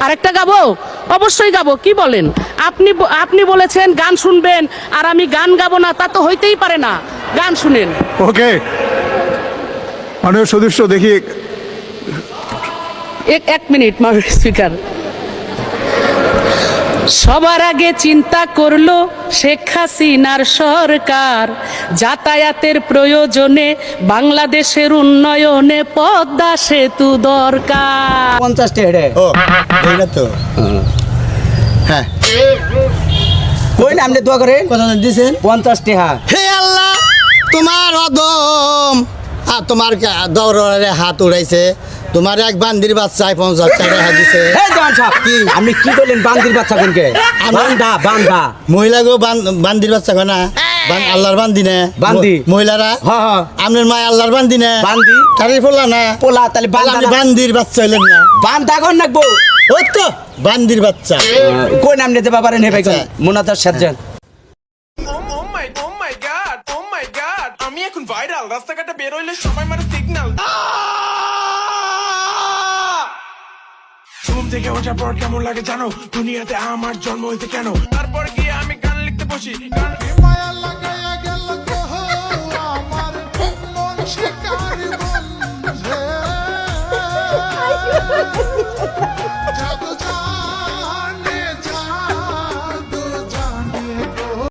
আরেকটা গাবো, অবশ্যই গাবো, কি বলেন? আপনি আপনি বলেছেন গান শুনবেন আর আমি গান গাবো না, তা তো হইতেই পারে না। গান শুনেন। ওকে, মাননীয় সদস্য দেখি। এক মিনিট মাননীয় স্পিকার। সবার আগে চিন্তা করলো শেখ হাসিনার সরকার, যাতায়াতের প্রয়োজনে বাংলাদেশের উন্নয়নে পদ্মা সেতু দরকার। 50 টাকা ও এই না তো হ্যাঁ কই না আপনি দোয়া করেন কত দিছেন 50 টাকা। হে আল্লাহ তোমার অদম আর তোমার দৌড়ে হাত উড়াইছে তোমার এক বান্দির বাচ্চায় 50 টাকা দিছে এই জওয়ান সাহেব কি? আপনি কি করলেন বান্দির বাচ্চা কোনকে? বান্দা বান্দা মহিলা গো বান্দির বাচ্চা কয় না আল্লাহর বান্দি না বান্দি। মহিলারা হ্যাঁ হ্যাঁ আপনার মা আল্লাহর বান্দি না বান্দি তারি ফোলা না পোলা তাহলে বান্দা আপনি না? বান্দির বাচ্চা হইলেন না বান্দা কোন নাকবো ওই তো বান্দির বাচ্চা কই নাম নিতে পারেন হে ভাই কোন মুনাতার সাজ্জাদ Oh my god, আমি এখন ভাইরাল, রাস্তাঘাটে বের হইলে সবাই মারে সিগন্যাল। ঘুম থেকে ওঠার পর কেমন লাগে জানো, দুনিয়াতে আমার জন্ম হইতে কেন? তারপর গিয়ে আমি গান লিখতে বসি, গান মায়া লাগাইয়া গেল কহ আমার মন শিকারি বন্ধে